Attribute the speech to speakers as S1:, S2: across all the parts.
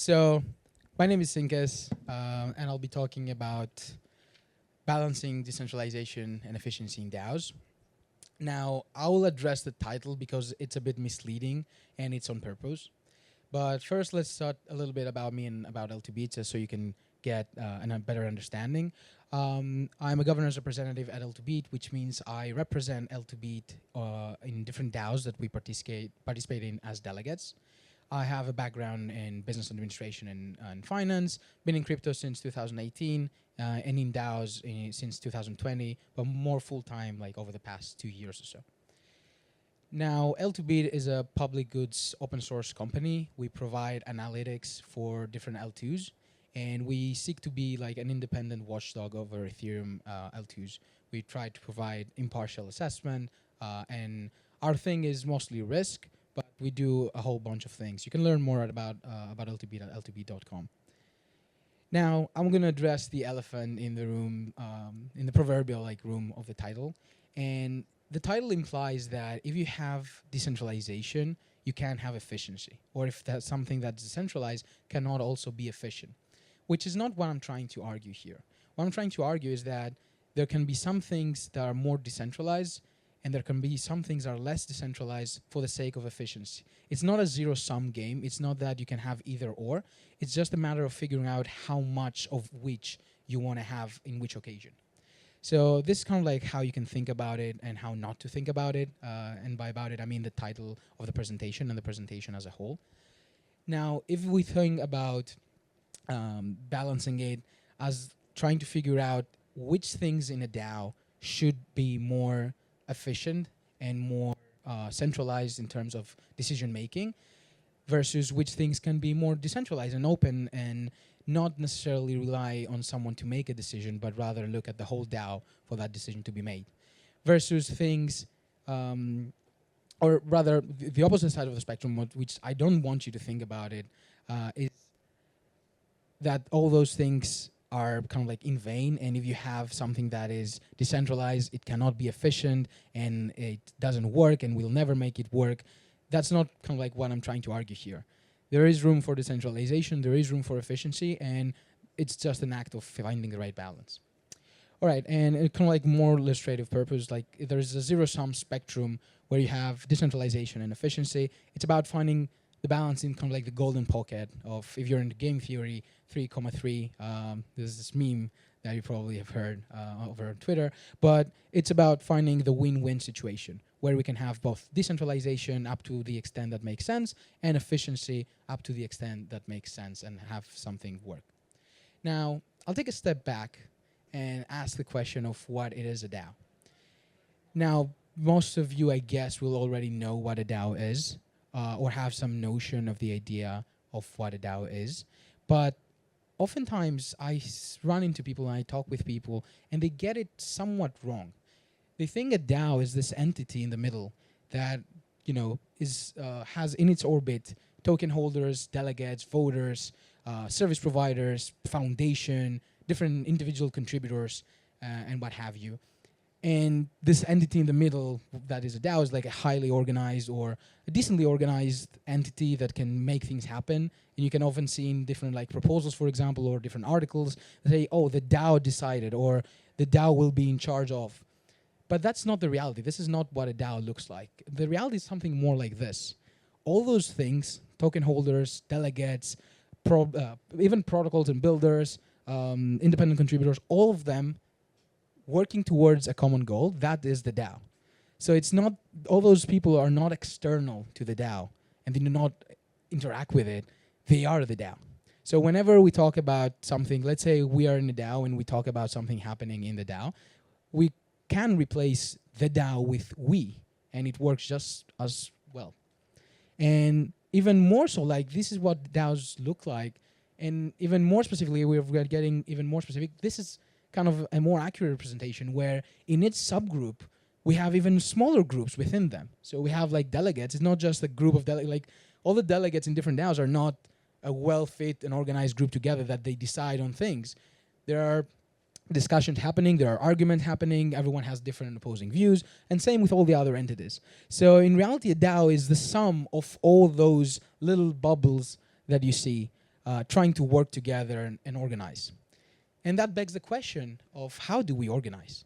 S1: So, my name is Sinkas, and I'll be talking about balancing decentralization and efficiency in DAOs. Now, I will address the title because it's a bit misleading and it's on purpose. But first, let's start a little bit about me and about L2Beat just so you can get a better understanding. I'm a governance representative at L2Beat, which means I represent L2Beat in different DAOs that we participate in as delegates. I have a background in business administration and finance, been in crypto since 2018, and in DAOs since 2020, but more full-time like over the past 2 years or so. Now, L2Beat is a public goods open source company. We provide analytics for different L2s, and we seek to be like an independent watchdog over Ethereum L2s. We try to provide impartial assessment, and our thing is mostly risk, but we do a whole bunch of things. You can learn more about L2Beat at l2beat.com. Now, I'm going to address the elephant in the room, in the proverbial like room of the title. And the title implies that if you have decentralization, you can't have efficiency. Or if that's something that's decentralized, cannot also be efficient, which is not what I'm trying to argue here. What I'm trying to argue is that there can be some things that are more decentralized, and there can be some things that are less decentralized for the sake of efficiency. It's not a zero-sum game. It's not that you can have either or. It's just a matter of figuring out how much of which you want to have in which occasion. So this is kind of like how you can think about it and how not to think about it. And by about it, I mean the title of the presentation and the presentation as a whole. Now, if we think about balancing it as trying to figure out which things in a DAO should be more efficient and more centralized in terms of decision making versus which things can be more decentralized and open and not necessarily rely on someone to make a decision, but rather look at the whole DAO for that decision to be made versus things, or rather the opposite side of the spectrum, which I don't want you to think about it, is that all those things are kind of like in vain, and if you have something that is decentralized, it cannot be efficient and it doesn't work and we'll never make it work. That's not kind of like what I'm trying to argue here. There is room for decentralization, there is room for efficiency, and it's just an act of finding the right balance. All right, and kind of like more illustrative purpose, like there's a zero-sum spectrum where you have decentralization and efficiency. It's about finding the balance in kind of like the golden pocket of, if you're into game theory, 3,3. There's this meme that you probably have heard over on Twitter, but it's about finding the win-win situation where we can have both decentralization up to the extent that makes sense and efficiency up to the extent that makes sense and have something work. Now, I'll take a step back and ask the question of what it is a DAO. Now, most of you, I guess, will already know what a DAO is, or have some notion of the idea of what a DAO is. But oftentimes, I run into people and I talk with people, and they get it somewhat wrong. They think a DAO is this entity in the middle that, you know, has in its orbit token holders, delegates, voters, service providers, foundation, different individual contributors, and what have you. And this entity in the middle that is a DAO is like a highly organized or a decently organized entity that can make things happen. And you can often see in different like proposals, for example, or different articles that say, oh, the DAO decided, or the DAO will be in charge of. But that's not the reality. This is not what a DAO looks like. The reality is something more like this. All those things, token holders, delegates, even protocols and builders, independent contributors, all of them working towards a common goal, that is the DAO. So it's not, all those people are not external to the DAO and they do not interact with it, they are the DAO. So whenever we talk about something, let's say we are in a DAO and we talk about something happening in the DAO, we can replace the DAO with we, and it works just as well. And even more so, like this is what DAOs look like, and even more specifically, we're getting even more specific, this is kind of a more accurate representation where in its subgroup, we have even smaller groups within them. So we have like delegates. It's not just a group of delegates. Like all the delegates in different DAOs are not a well-fit and organized group together that they decide on things. There are discussions happening, there are arguments happening, everyone has different opposing views, and same with all the other entities. So in reality, a DAO is the sum of all those little bubbles that you see trying to work together and organize. And that begs the question of how do we organize?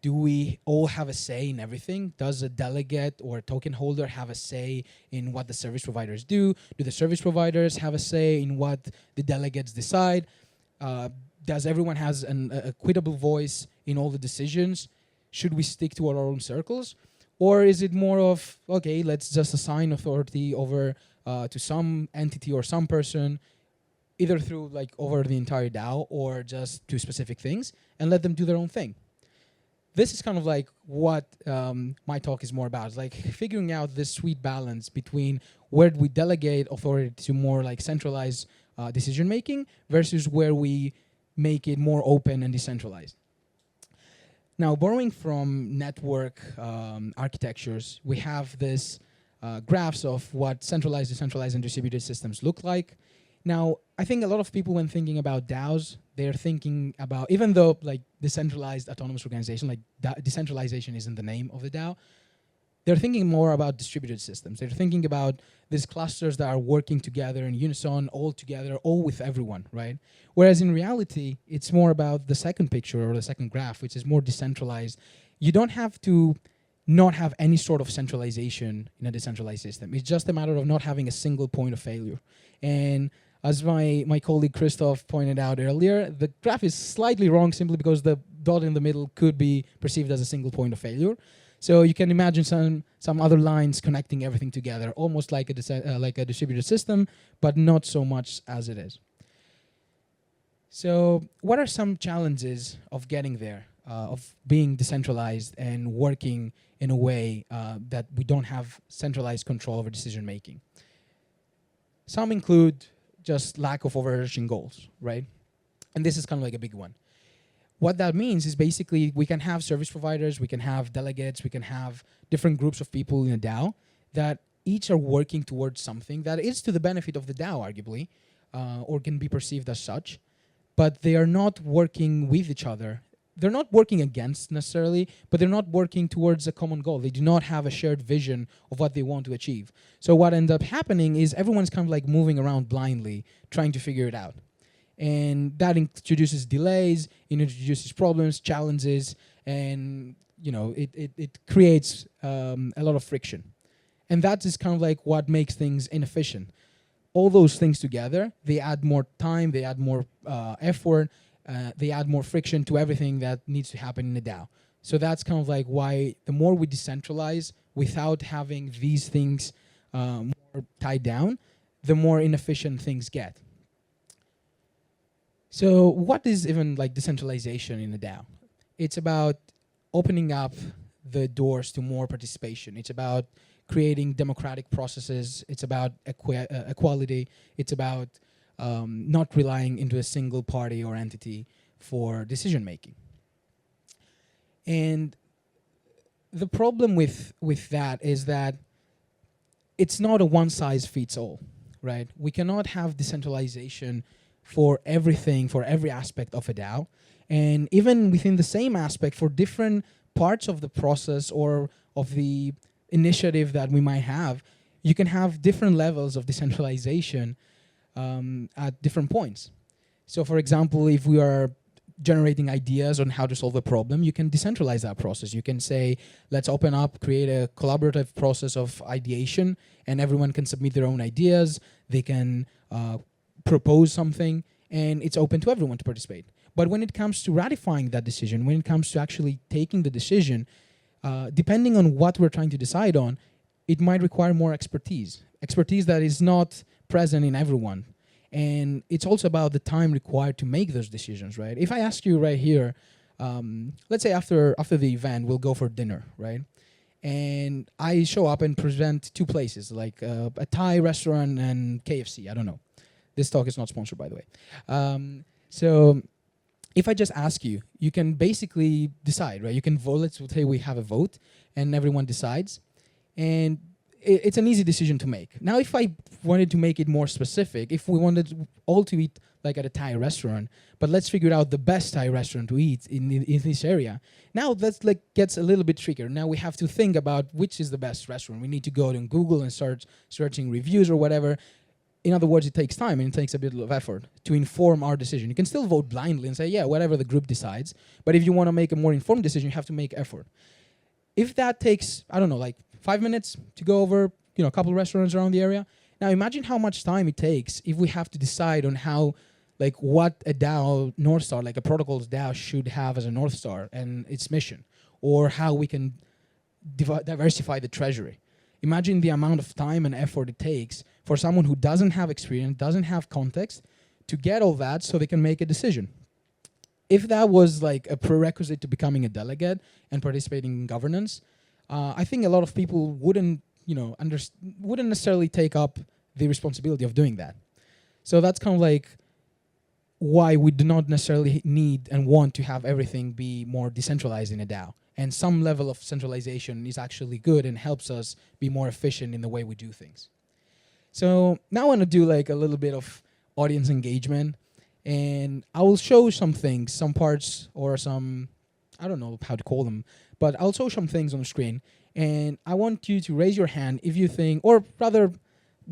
S1: Do we all have a say in everything? Does a delegate or a token holder have a say in what the service providers do? Do the service providers have a say in what the delegates decide? Does everyone has an equitable voice in all the decisions? Should we stick to our own circles? Or is it more of, okay, let's just assign authority over to some entity or some person, either through like over the entire DAO or just to specific things, and let them do their own thing? This is kind of like what my talk is more about. It's like figuring out this sweet balance between where we delegate authority to more like centralized decision making versus where we make it more open and decentralized. Now, borrowing from network architectures, we have this graphs of what centralized, decentralized, and distributed systems look like. Now, I think a lot of people, when thinking about DAOs, they're thinking about, even though like decentralized autonomous organization, like decentralization isn't the name of the DAO, they're thinking more about distributed systems. They're thinking about these clusters that are working together in unison, all together, all with everyone, right? Whereas in reality, it's more about the second picture or the second graph, which is more decentralized. You don't have to not have any sort of centralization in a decentralized system. It's just a matter of not having a single point of failure. And as my colleague Christoph pointed out earlier, the graph is slightly wrong simply because the dot in the middle could be perceived as a single point of failure. So you can imagine some other lines connecting everything together, almost like a distributed system, but not so much as it is. So what are some challenges of getting there, of being decentralized and working in a way that we don't have centralized control over decision making? Some include just lack of overarching goals, right? And this is kind of like a big one. What that means is basically we can have service providers, we can have delegates, we can have different groups of people in a DAO that each are working towards something that is to the benefit of the DAO, arguably, or can be perceived as such, but they are not working with each other. They're not working against necessarily, but they're not working towards a common goal. They do not have a shared vision of what they want to achieve. So what ends up happening is everyone's kind of like moving around blindly, trying to figure it out. And that introduces delays, it introduces problems, challenges, and it creates a lot of friction. And that is kind of like what makes things inefficient. All those things together, they add more time, they add more effort, they add more friction to everything that needs to happen in a DAO. So that's kind of like why the more we decentralize without having these things more tied down, the more inefficient things get. So what is even like decentralization in a DAO? It's about opening up the doors to more participation. It's about creating democratic processes. It's about equality. It's about not relying into a single party or entity for decision making. And the problem with that is that it's not a one size fits all, right? We cannot have decentralization for everything, for every aspect of a DAO. And even within the same aspect, for different parts of the process or of the initiative that we might have, you can have different levels of decentralization at different points. So for example, if we are generating ideas on how to solve a problem, you can decentralize that process. You can say, let's open up, create a collaborative process of ideation, and everyone can submit their own ideas. They can propose something, and it's open to everyone to participate. But when it comes to ratifying that decision, when it comes to actually taking the decision, depending on what we're trying to decide on, it might require more expertise that is not present in everyone. And it's also about the time required to make those decisions, right? If I ask you right here, let's say after the event, we'll go for dinner, right? And I show up and present two places, like a Thai restaurant and KFC, I don't know. This talk is not sponsored, by the way. So if I just ask you, you can basically decide, right? You can vote. Let's say we have a vote, and everyone decides. And it's an easy decision to make. Now, if I wanted to make it more specific, if we wanted all to eat like at a Thai restaurant, but let's figure out the best Thai restaurant to eat in this area. Now that's like gets a little bit trickier. Now we have to think about which is the best restaurant. We need to go to Google and start searching reviews or whatever. in other words, it takes time and it takes a bit of effort to inform our decision. You can still vote blindly and say, yeah, whatever the group decides. But if you want to make a more informed decision, you have to make effort. If that takes, I don't know, like 5 minutes to go over, a couple restaurants around the area. Now imagine how much time it takes if we have to decide on how, like what a DAO North Star, like a protocol's DAO should have as a North Star and its mission, or how we can diversify the treasury. Imagine the amount of time and effort it takes for someone who doesn't have experience, doesn't have context, to get all that so they can make a decision. If that was like a prerequisite to becoming a delegate and participating in governance, I think a lot of people wouldn't necessarily take up the responsibility of doing that. So that's kind of like why we do not necessarily need and want to have everything be more decentralized in a DAO. And some level of centralization is actually good and helps us be more efficient in the way we do things. So now I want to do like a little bit of audience engagement, and I will show some things, some parts, or some, I don't know how to call them, but I'll show some things on the screen. And I want you to raise your hand if you think, or rather,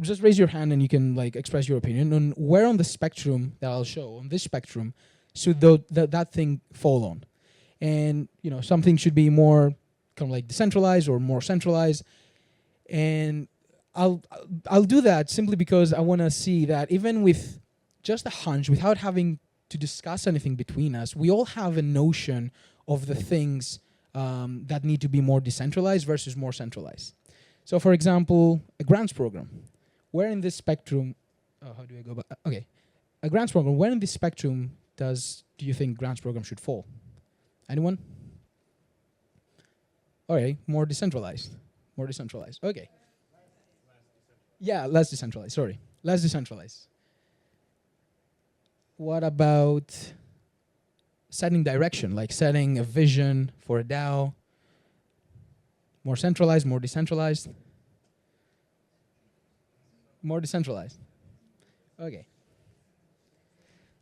S1: just raise your hand and you can like express your opinion on where on the spectrum that I'll show, on this spectrum, should that thing fall on. And something should be more kind of like decentralized or more centralized. And I'll do that simply because I want to see that even with just a hunch, without having to discuss anything between us, we all have a notion of the things that need to be more decentralized versus more centralized. So for example, a grants program. Where in this spectrum, how do I go about, okay. A grants program, where in this spectrum do you think grants program should fall? Anyone? Okay, more decentralized. More decentralized, okay. Yeah, less decentralized, sorry. Less decentralized. What about setting direction, like setting a vision for a DAO? More centralized, more decentralized? More decentralized. Okay.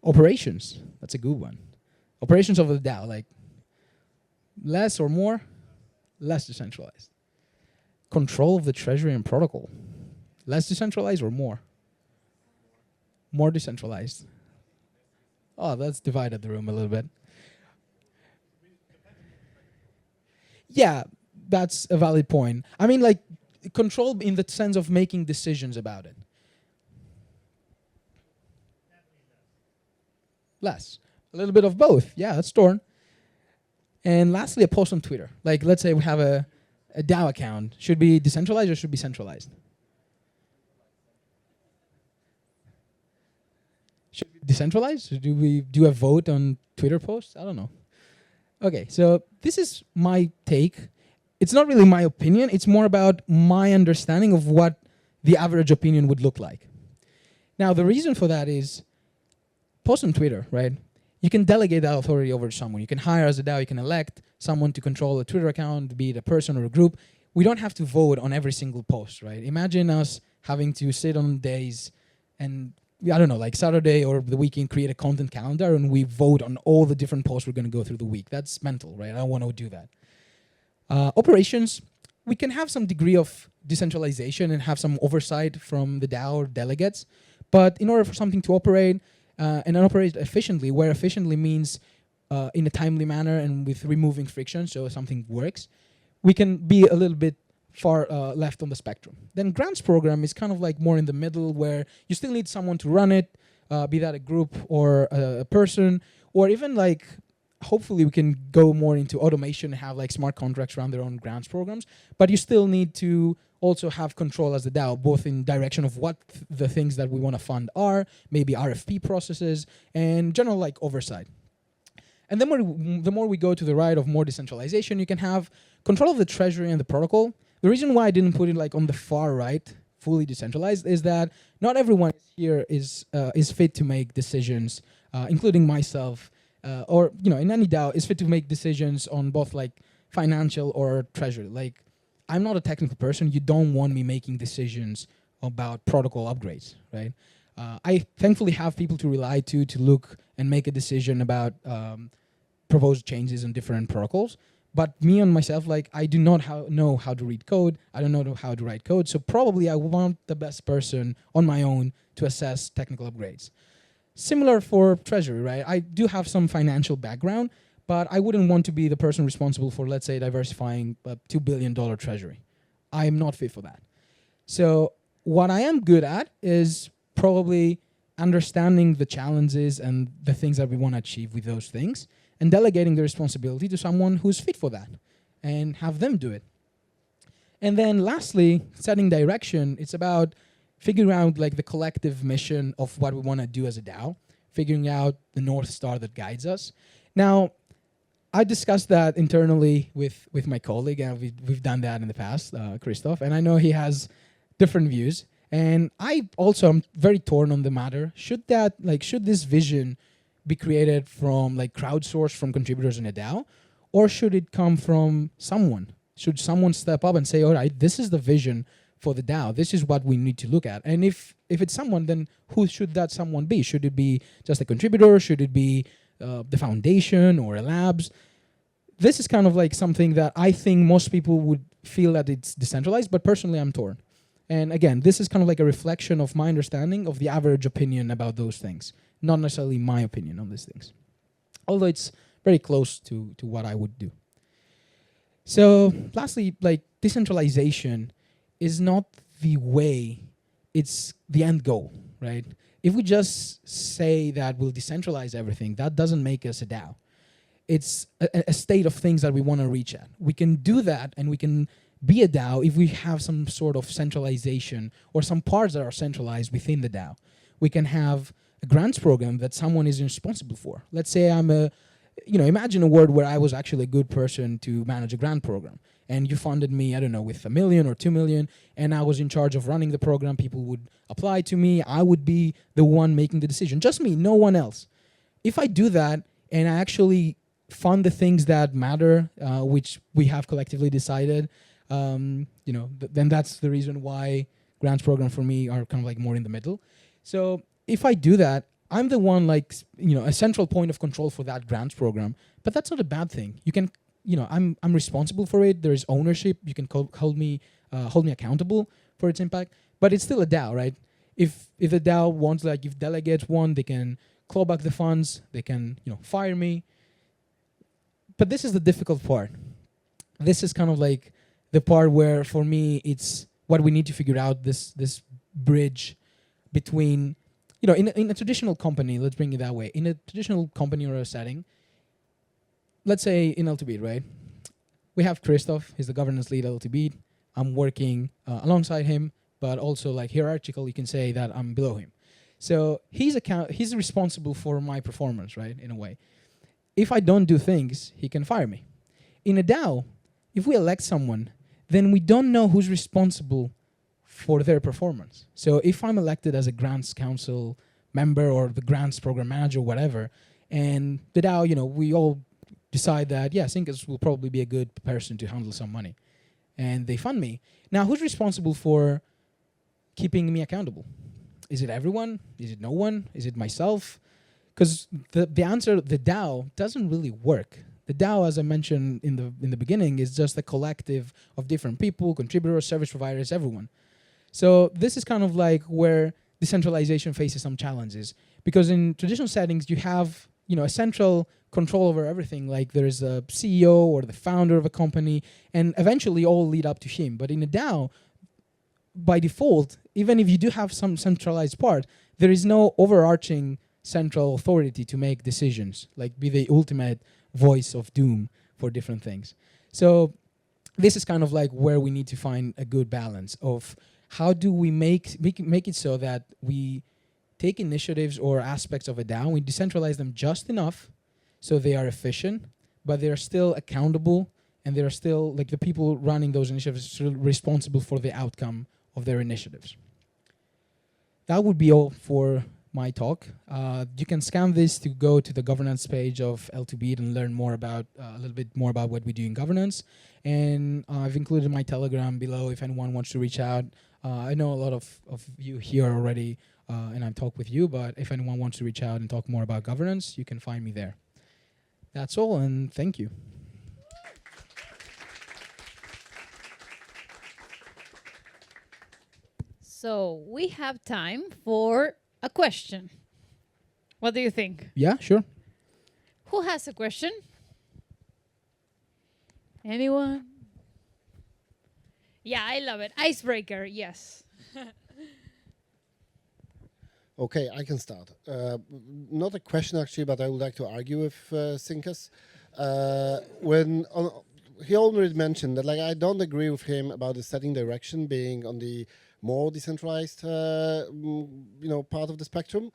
S1: Operations, that's a good one. Operations of the DAO, like less or more? Less decentralized. Control of the treasury and protocol. Less decentralized or more? More decentralized. Oh, that's divided the room a little bit. Yeah, that's a valid point. I mean, like, control in the sense of making decisions about it. Less. A little bit of both. Yeah, that's torn. And lastly, a post on Twitter. Like, let's say we have a DAO account. Should be decentralized or should be centralized? Should be decentralized? Or do we do a vote on Twitter posts? I don't know. Okay, so this is my take. It's not really my opinion. It's more about my understanding of what the average opinion would look like. Now, the reason for that is post on Twitter, right? You can delegate that authority over to someone. You can hire as a DAO, you can elect someone to control a Twitter account, be it a person or a group. We don't have to vote on every single post, right? Imagine us having to sit on days and, I don't know, like Saturday or the weekend, create a content calendar and we vote on all the different posts we're going to go through the week. That's mental, right? I don't want to do that. Operations, we can have some degree of decentralization and have some oversight from the DAO or delegates. But in order for something to operate, and operate efficiently, where efficiently means in a timely manner and with removing friction so something works, we can be a little bit far left on the spectrum. Then grants program is kind of like more in the middle where you still need someone to run it, be that a group or a person, or even like, hopefully we can go more into automation and have like smart contracts run their own grants programs, but you still need to also have control as the DAO, both in direction of what the things that we want to fund are, maybe RFP processes, and general like oversight. And then the more we go to the right of more decentralization, you can have control of the treasury and the protocol. The reason why I didn't put it like on the far right, fully decentralized, is that not everyone here is fit to make decisions, including myself, or in any DAO is fit to make decisions on both like financial or treasury. Like, I'm not a technical person. You don't want me making decisions about protocol upgrades, right? I thankfully have people to rely to look and make a decision about proposed changes in different protocols. But me on myself, like I do not know how to read code. I don't know how to write code. So probably I want the best person on my own to assess technical upgrades. Similar for treasury, right? I do have some financial background, but I wouldn't want to be the person responsible for, let's say, diversifying a $2 billion treasury. I am not fit for that. So what I am good at is probably understanding the challenges and the things that we want to achieve with those things and delegating the responsibility to someone who's fit for that and have them do it. And then lastly, setting direction, it's about figuring out like the collective mission of what we want to do as a DAO, figuring out the North Star that guides us. Now, I discussed that internally with my colleague, and we've done that in the past, Christoph, and I know he has different views. And I also am very torn on the matter. Should this vision be created from like crowdsourced from contributors in a DAO, or should it come from someone? Should someone step up and say, all right, this is the vision for the DAO. This is what we need to look at. And if it's someone, then who should that someone be? Should it be just a contributor? Should it be the foundation or a labs? This is kind of like something that I think most people would feel that it's decentralized, but personally I'm torn. And again, this is kind of like a reflection of my understanding of the average opinion about those things, not necessarily my opinion on these things. Although it's very close to what I would do. So lastly, like decentralization is not the way, it's the end goal, right? If we just say that we'll decentralize everything, that doesn't make us a DAO. It's a state of things that we want to reach at. We can do that and we can be a DAO if we have some sort of centralization or some parts that are centralized within the DAO. We can have a grants program that someone is responsible for. Let's say imagine a world where I was actually a good person to manage a grant program and you funded me, I don't know, with $1 million or $2 million, and I was in charge of running the program. People would apply to me. I would be the one making the decision. Just me, no one else. If I do that and I actually fund the things that matter, which we have collectively decided, then that's the reason why grants program for me are kind of like more in the middle. So if I do that, I'm the one a central point of control for that grants program, but that's not a bad thing. You can, I'm responsible for it. There is ownership. You can hold me accountable for its impact, but it's still a DAO, right? If the DAO wants, like if delegates want, they can claw back the funds. They can, fire me. But this is the difficult part. This is kind of like the part where, for me, it's what we need to figure out, this bridge between, in a traditional company, let's bring it that way. In a traditional company or a setting, let's say in LTB, right? We have Christoph, he's the governance lead at LTB. I'm working alongside him, but also like hierarchical, you can say that I'm below him. So he's responsible for my performance, right, in a way. If I don't do things, he can fire me. In a DAO, if we elect someone, then we don't know who's responsible for their performance. So if I'm elected as a grants council member or the grants program manager, whatever, and the DAO, we all decide that, yeah, Sinkas will probably be a good person to handle some money. And they fund me. Now, who's responsible for keeping me accountable? Is it everyone? Is it no one? Is it myself? Because the answer, the DAO, doesn't really work. The DAO, as I mentioned in the beginning, is just a collective of different people, contributors, service providers, everyone. So this is kind of like where decentralization faces some challenges. Because in traditional settings, you have a central control over everything. Like there's a CEO or the founder of a company, and eventually all lead up to him. But in a DAO, by default, even if you do have some centralized part, there is no overarching central authority to make decisions, like be the ultimate voice of doom for different things. So this is kind of like where we need to find a good balance of how do we make it so that we take initiatives or aspects of a DAO, we decentralize them just enough so they are efficient, but they are still accountable and they are still, like the people running those initiatives are still responsible for the outcome of their initiatives. That would be all for my talk. You can scan this to go to the governance page of L2B and learn more about a little bit more about what we do in governance. And I've included my Telegram below if anyone wants to reach out. I know a lot of you here already, and I've talked with you, but if anyone wants to reach out and talk more about governance, you can find me there. That's all, and thank you.
S2: So we have time for a question. What do you think?
S1: Yeah, sure.
S2: Who has a question? Anyone? Yeah, I love it. Icebreaker, yes.
S3: Okay, I can start. Not a question actually, but I would like to argue with Sinkas. He already mentioned that, like, I don't agree with him about the setting direction being on the more decentralized, part of the spectrum.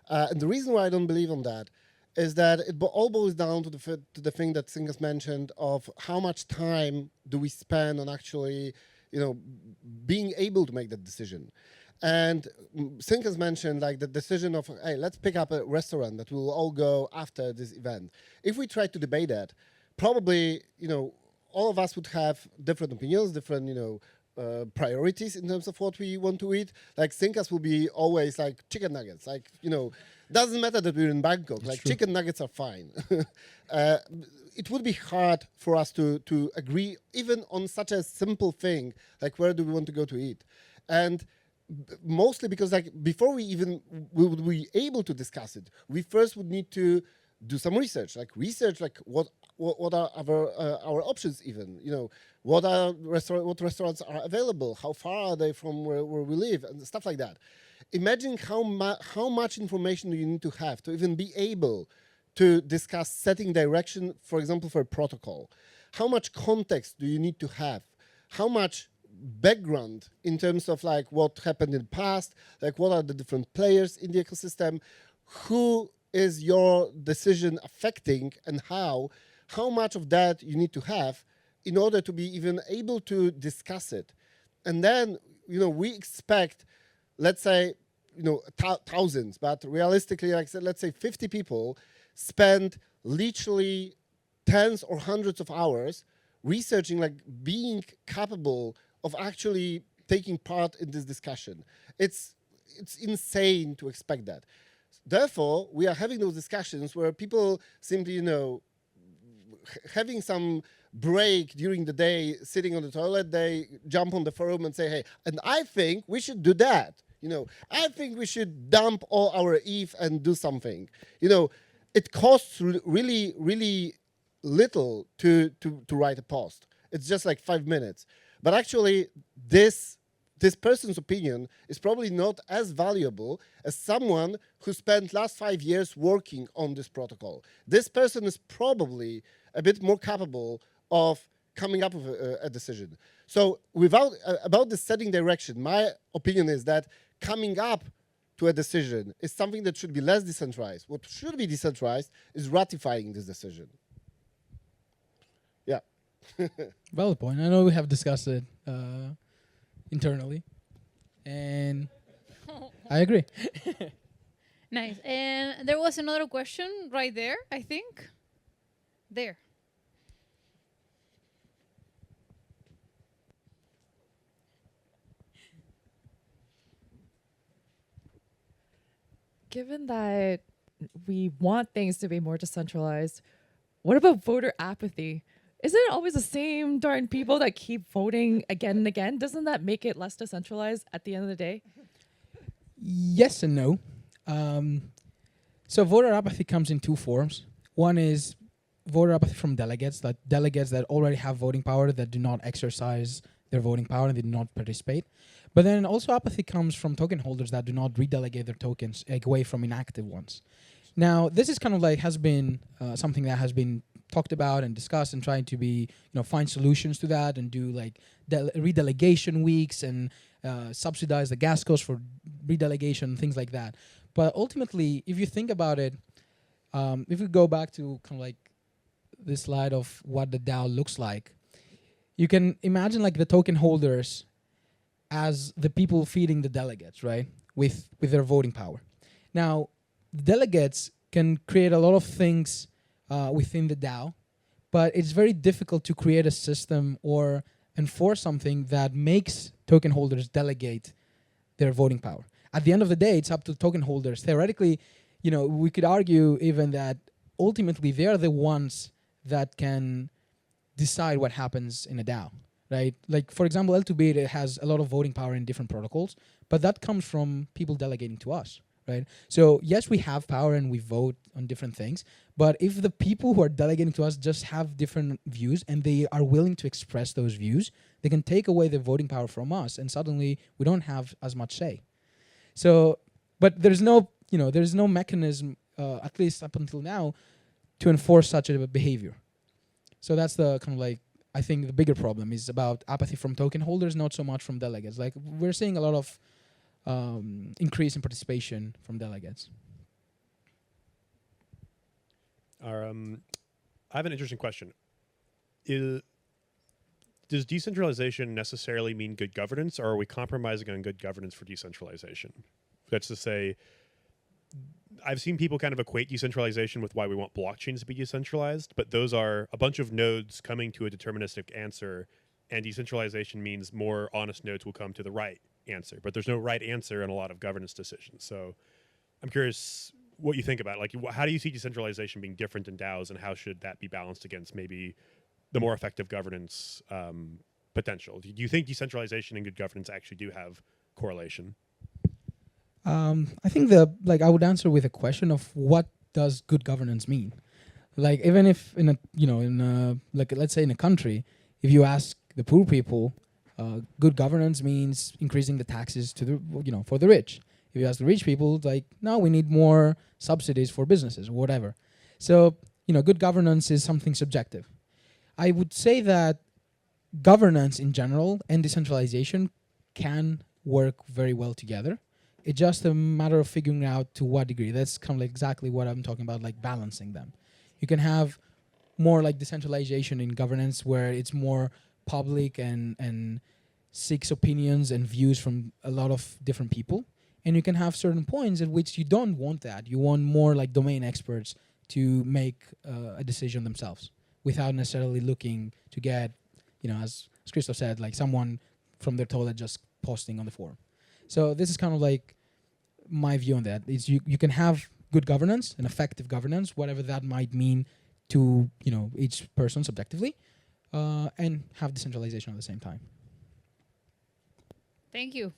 S3: And the reason why I don't believe on that is that it all boils down to the thing that Sinkas mentioned of how much time do we spend on actually, being able to make that decision. And Sinkas mentioned like the decision of, hey, let's pick up a restaurant that we will all go after this event. If we try to debate that, probably, all of us would have different opinions, different, priorities in terms of what we want to eat. Like Sinkas will be always like chicken nuggets, like, doesn't matter that we're in Bangkok,
S1: That's
S3: like
S1: true.
S3: chicken nuggets are fine. It would be hard for us to agree even on such a simple thing, like where do we want to go to eat? And mostly because like before we would be able to discuss it, we first would need to do some research like what are our options, even what restaurants are available, how far are they from where we live, and stuff like that. Imagine how much information do you need to have to even be able to discuss setting direction, for example, for a protocol. How much context do you need to have? How much background in terms of like what happened in the past, like what are the different players in the ecosystem, who is your decision affecting, and how much of that you need to have in order to be even able to discuss it. And then, we expect, let's say, thousands, but realistically, like let's say 50 people spend literally tens or hundreds of hours researching, like being capable of actually taking part in this discussion. It's insane to expect that. Therefore, we are having those discussions where people simply, having some break during the day, sitting on the toilet, they jump on the forum and say, hey, and I think we should do that. I think we should dump all our ETH and do something. It costs really, really little to write a post. It's just like 5 minutes. But actually, this person's opinion is probably not as valuable as someone who spent last 5 years working on this protocol. This person is probably a bit more capable of coming up with a decision. So about the setting direction, my opinion is that coming up to a decision is something that should be less decentralized. What should be decentralized is ratifying this decision. Yeah.
S1: Valid point. I know we have discussed it internally, and I agree.
S2: Nice. And there was another question right there, I think. There.
S4: Given that we want things to be more decentralized, what about voter apathy? Isn't it always the same darn people that keep voting again and again? Doesn't that make it less decentralized at the end of the day?
S1: Yes and no. So voter apathy comes in two forms. One is voter apathy from delegates that already have voting power that do not exercise their voting power and they do not participate. But then also apathy comes from token holders that do not redelegate their tokens away from inactive ones. Now, this is kind of like has been something that has been talked about and discussed and trying to be, find solutions to that and do like redelegation weeks and subsidize the gas costs for redelegation, things like that. But ultimately, if you think about it, if we go back to kind of like this slide of what the DAO looks like, you can imagine like the token holders as the people feeding the delegates, right, with their voting power. Now, delegates can create a lot of things within the DAO, but it's very difficult to create a system or enforce something that makes token holders delegate their voting power. At the end of the day, it's up to token holders. Theoretically, we could argue even that ultimately they are the ones that can decide what happens in a DAO. right? Like, for example, L2Bit, it has a lot of voting power in different protocols, but that comes from people delegating to us, right? So yes, we have power and we vote on different things, but if the people who are delegating to us just have different views and they are willing to express those views, they can take away the voting power from us, and suddenly we don't have as much say. So, but there's no, there's no mechanism, at least up until now, to enforce such a behavior. So that's the kind of like, I think the bigger problem is about apathy from token holders, not so much from delegates. Like, we're seeing a lot of increase in participation from delegates.
S5: I have an interesting question. Does decentralization necessarily mean good governance, or are we compromising on good governance for decentralization? That's to say, I've seen people kind of equate decentralization with why we want blockchains to be decentralized, but those are a bunch of nodes coming to a deterministic answer, and decentralization means more honest nodes will come to the right answer, but there's no right answer in a lot of governance decisions. So I'm curious what you think about it. Like, how do you see decentralization being different in DAOs, and how should that be balanced against maybe the more effective governance potential? Do you think decentralization and good governance actually do have correlation?
S1: I think I would answer with a question of what does good governance mean? Like, even if let's say in a country, if you ask the poor people, good governance means increasing the taxes to the, for the rich. If you ask the rich people, like, no, we need more subsidies for businesses or whatever. So, good governance is something subjective. I would say that governance in general and decentralization can work very well together. It's just a matter of figuring out to what degree. That's kind of like exactly what I'm talking about, like balancing them. You can have more like decentralization in governance where it's more public and seeks opinions and views from a lot of different people. And you can have certain points at which you don't want that. You want more like domain experts to make a decision themselves without necessarily looking to get, as Christoph said, like someone from their toilet just posting on the forum. So this is kind of like my view on that. Is you can have good governance and effective governance, whatever that might mean to each person subjectively, and have decentralization at the same time.
S2: Thank you.